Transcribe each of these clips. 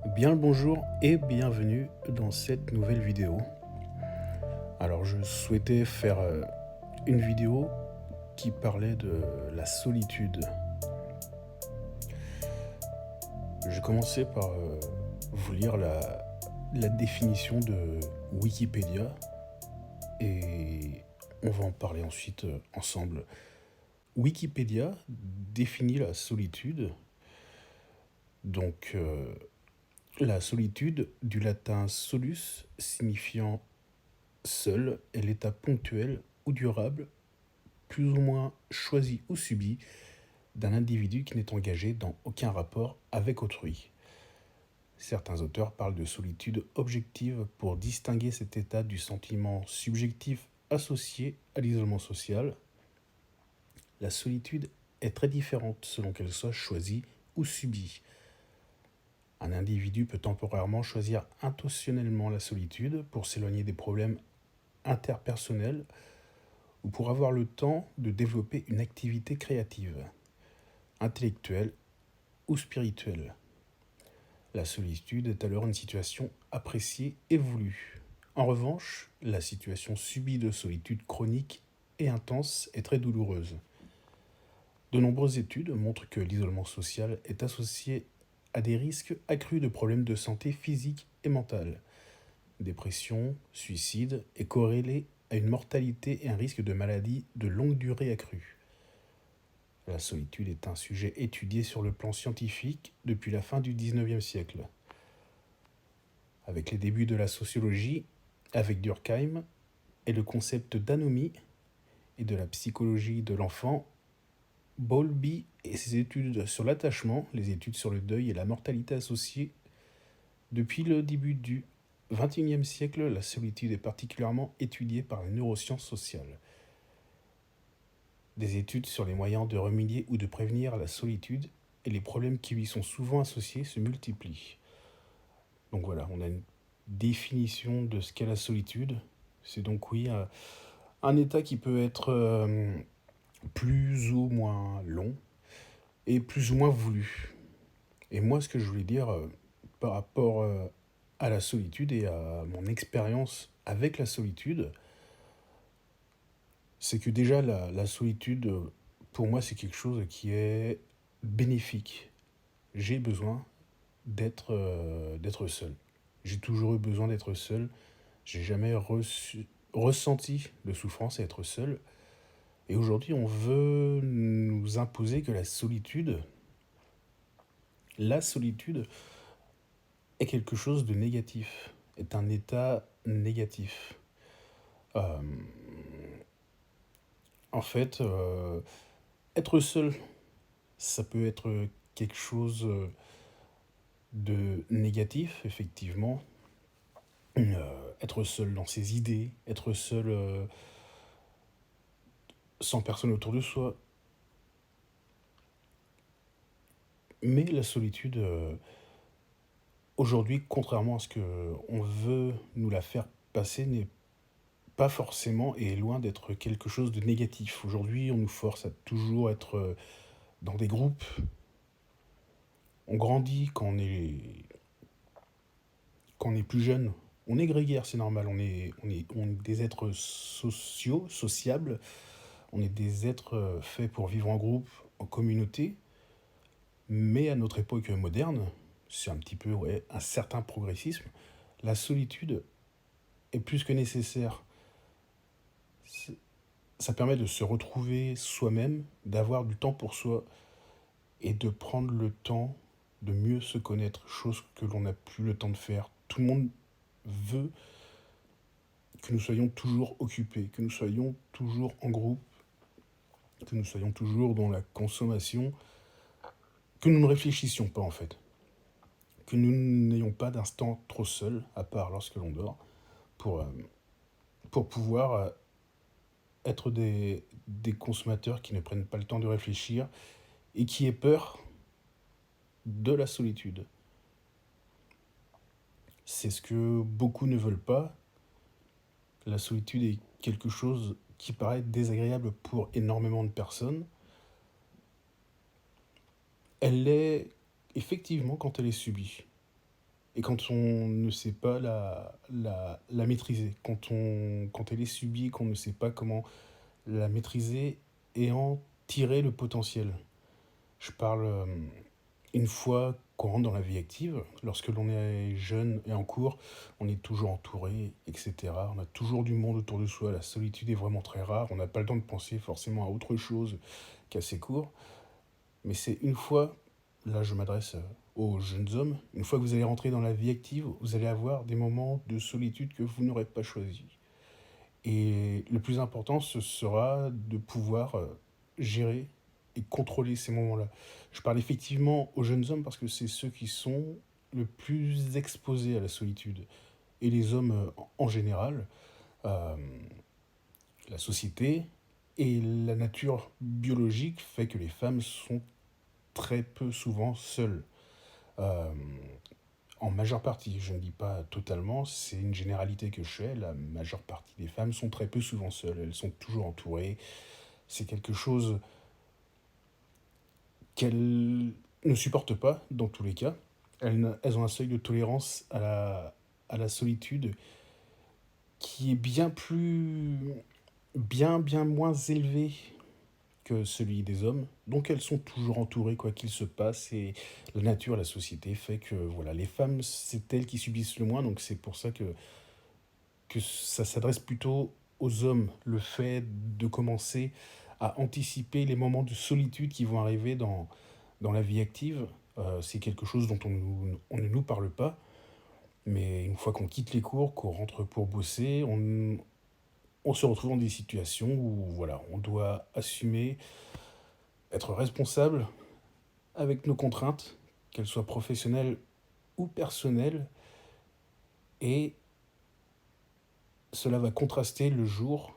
Bien le bonjour et bienvenue dans cette nouvelle vidéo. Alors je souhaitais faire une vidéo qui parlait de la solitude. Je vais commencer par vous lire la définition de Wikipédia et on va en parler ensuite ensemble. Wikipédia définit la solitude, donc la solitude du latin solus signifiant seul est l'état ponctuel ou durable, plus ou moins choisi ou subi, d'un individu qui n'est engagé dans aucun rapport avec autrui. Certains auteurs parlent de solitude objective pour distinguer cet état du sentiment subjectif associé à l'isolement social. La solitude est très différente selon qu'elle soit choisie ou subie. Un individu peut temporairement choisir intentionnellement la solitude pour s'éloigner des problèmes interpersonnels ou pour avoir le temps de développer une activité créative, intellectuelle ou spirituelle. La solitude est alors une situation appréciée et voulue. En revanche, la situation subie de solitude chronique et intense est très douloureuse. De nombreuses études montrent que l'isolement social est associé à des risques accrus de problèmes de santé physique et mentale. Dépression, suicide est corrélé à une mortalité et un risque de maladie de longue durée accrue. La solitude est un sujet étudié sur le plan scientifique depuis la fin du XIXe siècle. Avec les débuts de la sociologie, avec Durkheim, et le concept d'anomie et de la psychologie de l'enfant, Bowlby et ses études sur l'attachement, les études sur le deuil et la mortalité associée. Depuis le début du XXIe siècle, la solitude est particulièrement étudiée par les neurosciences sociales. Des études sur les moyens de remédier ou de prévenir la solitude et les problèmes qui lui sont souvent associés se multiplient. Donc voilà, on a une définition de ce qu'est la solitude. C'est donc oui un état qui peut être plus ou moins long et plus ou moins voulu. Et moi, ce que je voulais dire par rapport à la solitude et à mon expérience avec la solitude, c'est que déjà la solitude, pour moi, c'est quelque chose qui est bénéfique. J'ai besoin d'être seul. J'ai toujours eu besoin d'être seul. J'ai jamais ressenti de souffrance à être seul. Et aujourd'hui, on veut nous imposer que la solitude est quelque chose de négatif, est un état négatif. Euh, en fait, être seul, ça peut être quelque chose de négatif, effectivement. Être seul dans ses idées, être seul sans personne autour de soi. Mais la solitude, aujourd'hui, contrairement à ce qu'on veut nous la faire passer, n'est pas forcément et est loin d'être quelque chose de négatif. Aujourd'hui, on nous force à toujours être dans des groupes. On grandit quand on est plus jeune. On est grégaire, c'est normal. On est des êtres sociaux, sociables. On est des êtres faits pour vivre en groupe, en communauté. Mais à notre époque moderne, c'est un petit peu un certain progressisme. La solitude est plus que nécessaire. Ça permet de se retrouver soi-même, d'avoir du temps pour soi et de prendre le temps de mieux se connaître, chose que l'on n'a plus le temps de faire. Tout le monde veut que nous soyons toujours occupés, que nous soyons toujours en groupe, que nous soyons toujours dans la consommation, que nous ne réfléchissions pas en fait, que nous n'ayons pas d'instant trop seul, à part lorsque l'on dort, pour, euh, pour pouvoir être des consommateurs qui ne prennent pas le temps de réfléchir et qui aient peur de la solitude. C'est ce que beaucoup ne veulent pas. La solitude est quelque chose qui paraît désagréable pour énormément de personnes. Elle l'est effectivement quand elle est subie. et quand on ne sait pas la maîtriser, quand elle est subie, qu'on ne sait pas comment la maîtriser et en tirer le potentiel. Je parle une fois qu'on rentre dans la vie active, lorsque l'on est jeune et en cours, on est toujours entouré, etc. On a toujours du monde autour de soi, la solitude est vraiment très rare, on n'a pas le temps de penser forcément à autre chose qu'à ses cours. Mais c'est une fois, là je m'adresse aux jeunes hommes, une fois que vous allez rentrer dans la vie active, vous allez avoir des moments de solitude que vous n'aurez pas choisis. Et le plus important, ce sera de pouvoir gérer et contrôler ces moments-là. Je parle effectivement aux jeunes hommes parce que c'est ceux qui sont le plus exposés à la solitude. Et les hommes en général, euh, la société et la nature biologique fait que les femmes sont très peu souvent seules. Euh, En majeure partie, je ne dis pas totalement, c'est une généralité que je fais, la majeure partie des femmes sont très peu souvent seules, elles sont toujours entourées. C'est quelque chose qu'elles ne supportent pas dans tous les cas. Elles ont un seuil de tolérance à la solitude qui est bien moins élevé que celui des hommes. Donc elles sont toujours entourées quoi qu'il se passe et la nature, la société fait que voilà, les femmes c'est elles qui subissent le moins, donc c'est pour ça que ça s'adresse plutôt aux hommes, le fait de commencer à anticiper les moments de solitude qui vont arriver dans la vie active. C'est quelque chose dont on ne nous parle pas, mais une fois qu'on quitte les cours, qu'on rentre pour bosser, on se retrouve dans des situations où voilà, on doit assumer, être responsable avec nos contraintes, qu'elles soient professionnelles ou personnelles, et cela va contraster le jour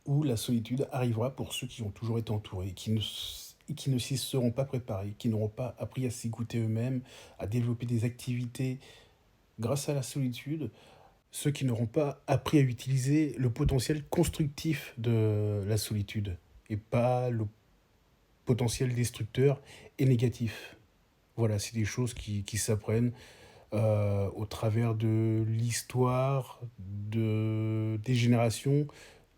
où la solitude arrivera pour ceux qui ont toujours été entourés, qui ne s'y seront pas préparés, qui n'auront pas appris à s'écouter eux-mêmes, à développer des activités grâce à la solitude, ceux qui n'auront pas appris à utiliser le potentiel constructif de la solitude et pas le potentiel destructeur et négatif. Voilà, c'est des choses qui s'apprennent au travers de l'histoire, des générations.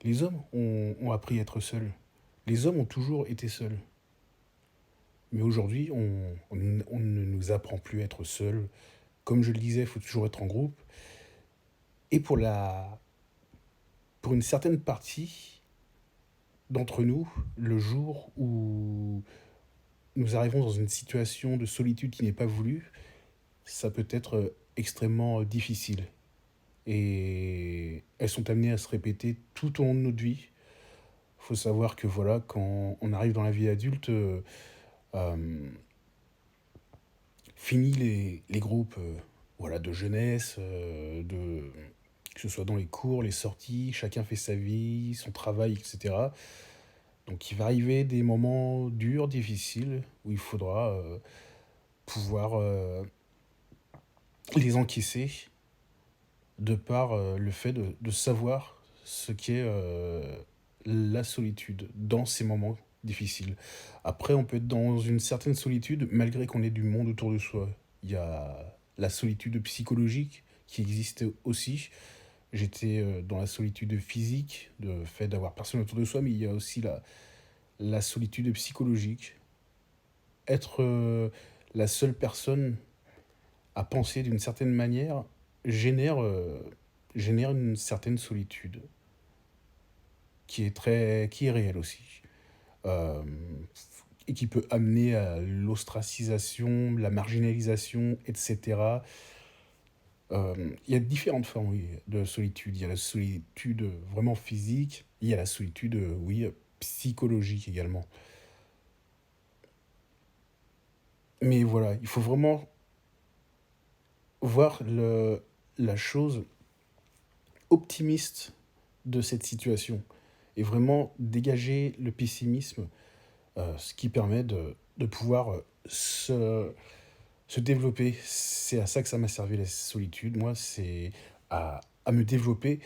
Les hommes ont appris à être seuls. Les hommes ont toujours été seuls. Mais aujourd'hui, on ne nous apprend plus à être seuls. Comme je le disais, il faut toujours être en groupe. Et pour une certaine partie d'entre nous, le jour où nous arrivons dans une situation de solitude qui n'est pas voulue, ça peut être extrêmement difficile. Et elles sont amenées à se répéter tout au long de notre vie. Il faut savoir que voilà, quand on arrive dans la vie adulte, euh, fini les groupes voilà, de jeunesse, que ce soit dans les cours, les sorties, chacun fait sa vie, son travail, etc. Donc il va arriver des moments durs, difficiles, où il faudra pouvoir les encaisser de par le fait de savoir ce qu'est la solitude dans ces moments difficiles. Après, on peut être dans une certaine solitude malgré qu'on ait du monde autour de soi. Il y a la solitude psychologique qui existe aussi. J'étais dans la solitude physique, le fait d'avoir personne autour de soi, mais il y a aussi la solitude psychologique. Être la seule personne à penser d'une certaine manière génère, génère une certaine solitude qui est réelle aussi. Euh, et qui peut amener à l'ostracisation, la marginalisation, etc. Il y a différentes formes oui, de solitude. Il y a la solitude vraiment physique, il y a la solitude, oui, psychologique également. Mais voilà, il faut vraiment voir la chose optimiste de cette situation et vraiment dégager le pessimisme, ce qui permet de pouvoir se développer. C'est à ça que ça m'a servi la solitude. Moi, c'est à me développer,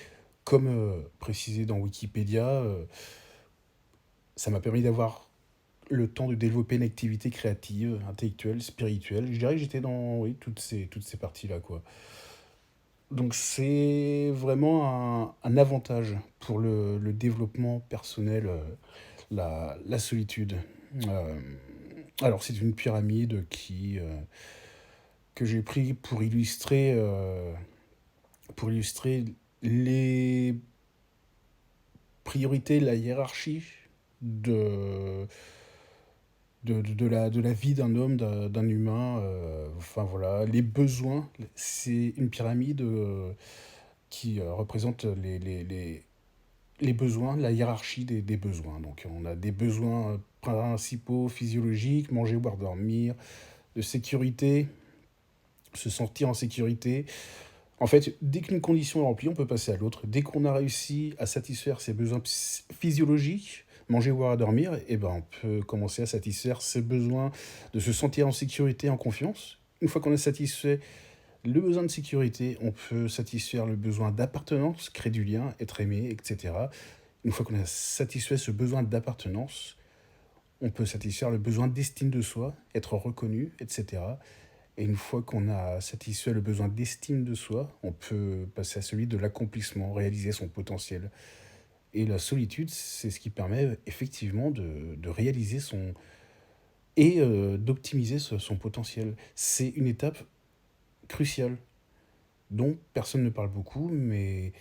comme précisé dans Wikipédia, ça m'a permis d'avoir le temps de développer une activité créative, intellectuelle, spirituelle. Je dirais que j'étais dans oui, toutes ces parties-là, quoi. Donc c'est vraiment un avantage pour le développement personnel, la solitude. Euh, alors c'est une pyramide que j'ai pris pour illustrer les priorités, la hiérarchie de, de la vie d'un homme, d'un humain. Enfin voilà, les besoins, c'est une pyramide qui représente les besoins, la hiérarchie des besoins. Donc on a des besoins principaux, physiologiques, manger, boire, dormir, de sécurité, se sentir en sécurité. En fait, dès qu'une condition est remplie, on peut passer à l'autre. Dès qu'on a réussi à satisfaire ses besoins physiologiques, manger, boire, dormir, et ben on peut commencer à satisfaire ses besoins de se sentir en sécurité, en confiance. Une fois qu'on a satisfait le besoin de sécurité, on peut satisfaire le besoin d'appartenance, créer du lien, être aimé, etc. Une fois qu'on a satisfait ce besoin d'appartenance, on peut satisfaire le besoin d'estime de soi, être reconnu, etc. Et une fois qu'on a satisfait le besoin d'estime de soi, on peut passer à celui de l'accomplissement, réaliser son potentiel. Et la solitude, c'est ce qui permet effectivement de réaliser son... et d'optimiser son potentiel. C'est une étape cruciale dont personne ne parle beaucoup, mais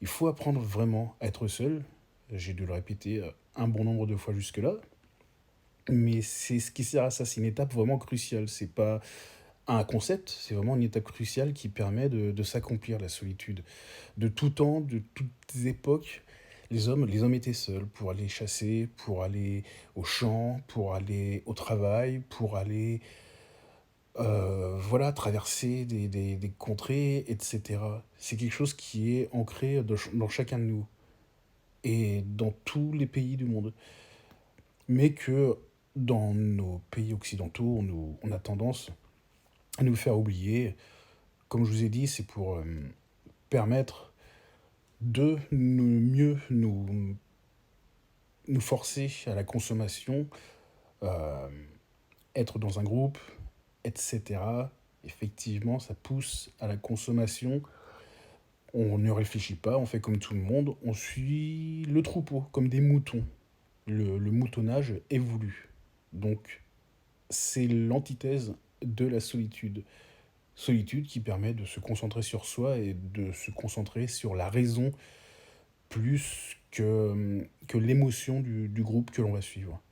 il faut apprendre vraiment à être seul. J'ai dû le répéter un bon nombre de fois jusque-là, mais c'est ce qui sert à ça. C'est une étape vraiment cruciale. C'est pas un concept, c'est vraiment une étape cruciale qui permet de s'accomplir la solitude. De tout temps, de toutes époques, les hommes étaient seuls pour aller chasser, pour aller au champ, pour aller au travail, pour aller voilà, traverser des contrées, etc. C'est quelque chose qui est ancré dans chacun de nous et dans tous les pays du monde. Mais que dans nos pays occidentaux, on a tendance à nous faire oublier. Comme je vous ai dit, c'est pour permettre de mieux nous forcer à la consommation, euh, être dans un groupe, etc. Effectivement, ça pousse à la consommation. On ne réfléchit pas, on fait comme tout le monde, on suit le troupeau, comme des moutons. Le moutonnage est voulu. Donc, c'est l'antithèse de la solitude. Solitude qui permet de se concentrer sur soi et de se concentrer sur la raison plus que l'émotion du groupe que l'on va suivre.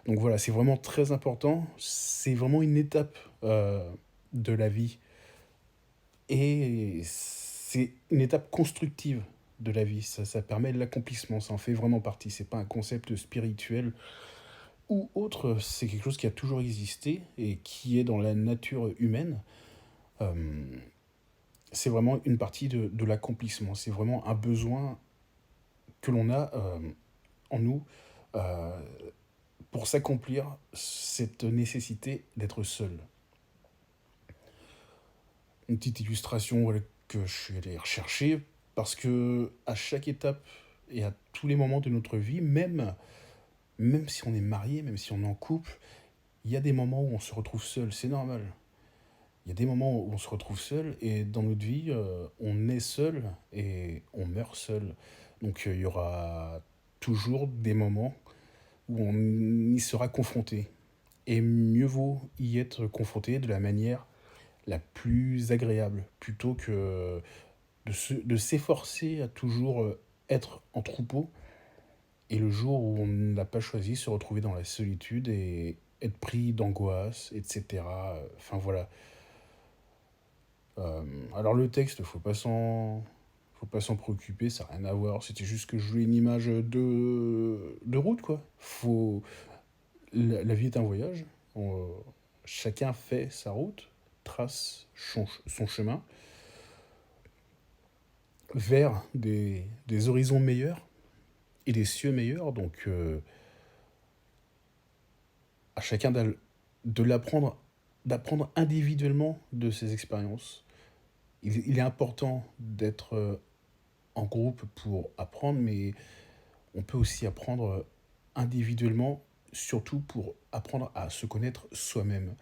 Donc voilà, c'est vraiment très important. C'est vraiment une étape de la vie. Et c'est une étape constructive de la vie. Ça permet l'accomplissement. Ça en fait vraiment partie. C'est pas un concept spirituel ou autre. C'est quelque chose qui a toujours existé et qui est dans la nature humaine. Euh, c'est vraiment une partie de l'accomplissement. C'est vraiment un besoin que l'on a en nous euh, pour s'accomplir cette nécessité d'être seul. Une petite illustration voilà, que je suis allé rechercher parce que à chaque étape et à tous les moments de notre vie, même si on est marié, même si on est en couple, il y a des moments où on se retrouve seul, c'est normal. Il y a des moments où on se retrouve seul et dans notre vie, on est seul et on meurt seul. Donc il y aura toujours des moments où on y sera confronté. Et mieux vaut y être confronté de la manière la plus agréable, plutôt que de s'efforcer à toujours être en troupeau, et le jour où on n'a pas choisi, se retrouver dans la solitude et être pris d'angoisse, etc. Enfin voilà. Alors le texte, faut pas s'en préoccuper, ça n'a rien à voir. C'était juste que je voulais une image de route, quoi. La vie est un voyage. Chacun fait sa route, trace son chemin vers des horizons meilleurs et des cieux meilleurs. Donc, à chacun d'apprendre individuellement de ses expériences. Il est important d'être en groupe pour apprendre, mais on peut aussi apprendre individuellement surtout pour apprendre à se connaître soi-même.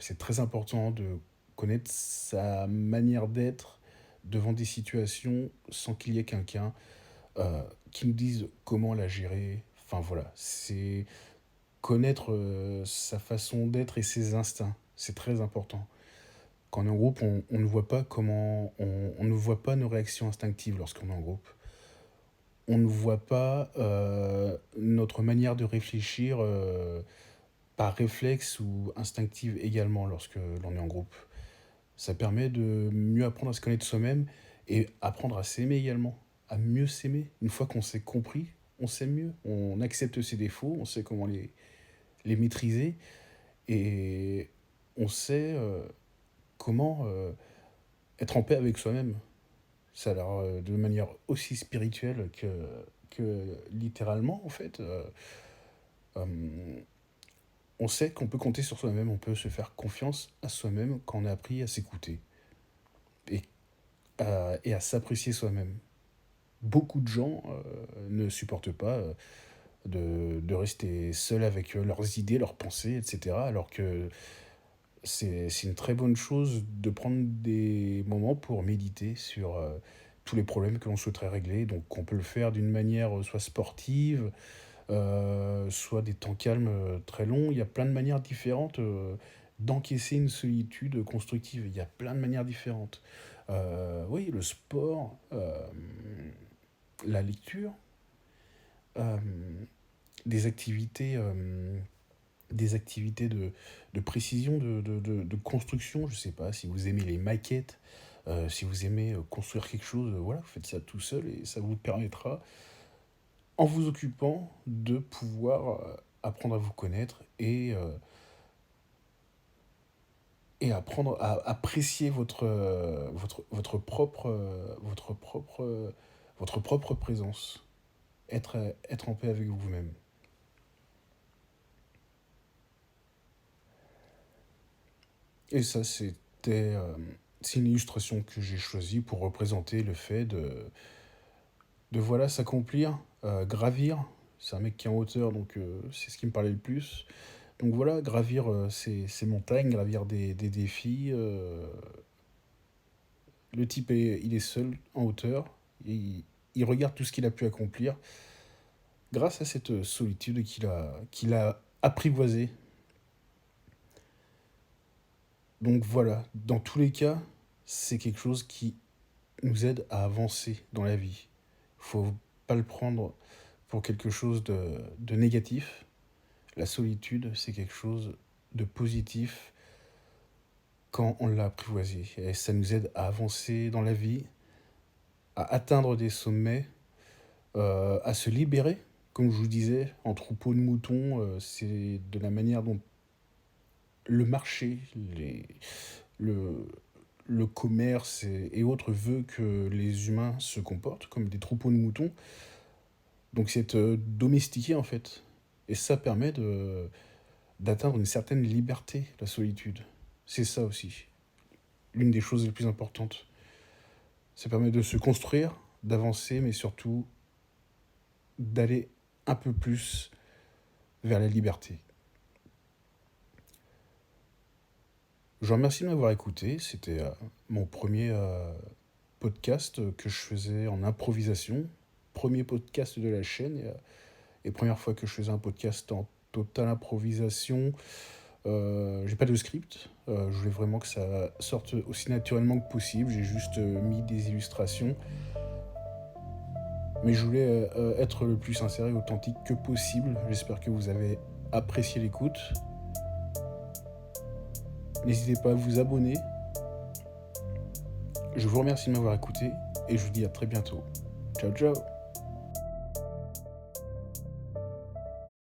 C'est très important de connaître sa manière d'être devant des situations sans qu'il y ait quelqu'un qui nous dise comment la gérer. Enfin voilà, c'est connaître sa façon d'être et ses instincts. C'est très important. Quand on est en groupe, on ne voit pas comment, on ne voit pas nos réactions instinctives lorsqu'on est en groupe. On ne voit pas notre manière de réfléchir par réflexe ou instinctive également lorsque l'on est en groupe. Ça permet de mieux apprendre à se connaître soi-même et apprendre à s'aimer également, à mieux s'aimer. Une fois qu'on s'est compris, on s'aime mieux. On accepte ses défauts, on sait comment les maîtriser et on sait comment être en paix avec soi-même. Ça a l'air de manière aussi spirituelle que littéralement, en fait. Euh, on sait qu'on peut compter sur soi-même, on peut se faire confiance à soi-même quand on a appris à s'écouter et et à s'apprécier soi-même. Beaucoup de gens ne supportent pas de rester seuls avec leurs idées, leurs pensées, etc. Alors que c'est une très bonne chose de prendre des moments pour méditer sur tous les problèmes que l'on souhaiterait régler. Donc on peut le faire d'une manière soit sportive, soit des temps calmes très longs. Il y a plein de manières différentes d'encaisser une solitude constructive. Il y a plein de manières différentes. Oui, le sport, la lecture, euh, des activités, des activités de précision, de construction. Je ne sais pas si vous aimez les maquettes, si vous aimez construire quelque chose, voilà, vous faites ça tout seul et ça vous permettra, en vous occupant, de pouvoir apprendre à vous connaître et apprendre à apprécier votre propre présence. Être en paix avec vous-même. Et ça, c'est une illustration que j'ai choisie pour représenter le fait de voilà, s'accomplir, gravir. C'est un mec qui est en hauteur, donc c'est ce qui me parlait le plus. Donc voilà, gravir ces montagnes, gravir des défis. Le type, il est seul, en hauteur. Il regarde tout ce qu'il a pu accomplir grâce à cette solitude qu'il a apprivoisée. Donc voilà, dans tous les cas, c'est quelque chose qui nous aide à avancer dans la vie. Faut pas le prendre pour quelque chose de négatif. La solitude, c'est quelque chose de positif quand on l'a apprivoisé. Et ça nous aide à avancer dans la vie, à atteindre des sommets, à se libérer. Comme je vous disais, en troupeau de moutons, c'est de la manière dont le marché, le, le commerce et autres veut que les humains se comportent comme des troupeaux de moutons. Donc c'est domestiqué en fait. Et ça permet d'atteindre une certaine liberté, la solitude. C'est ça aussi, l'une des choses les plus importantes. Ça permet de se construire, d'avancer, mais surtout d'aller un peu plus vers la liberté. Je vous remercie de m'avoir écouté. C'était mon premier podcast que je faisais en improvisation. Premier podcast de la chaîne et première fois que je faisais un podcast en totale improvisation. J'ai pas de script. Je voulais vraiment que ça sorte aussi naturellement que possible. J'ai juste mis des illustrations. Mais je voulais être le plus sincère et authentique que possible. J'espère que vous avez apprécié l'écoute. N'hésitez pas à vous abonner. Je vous remercie de m'avoir écouté et je vous dis à très bientôt. Ciao ciao.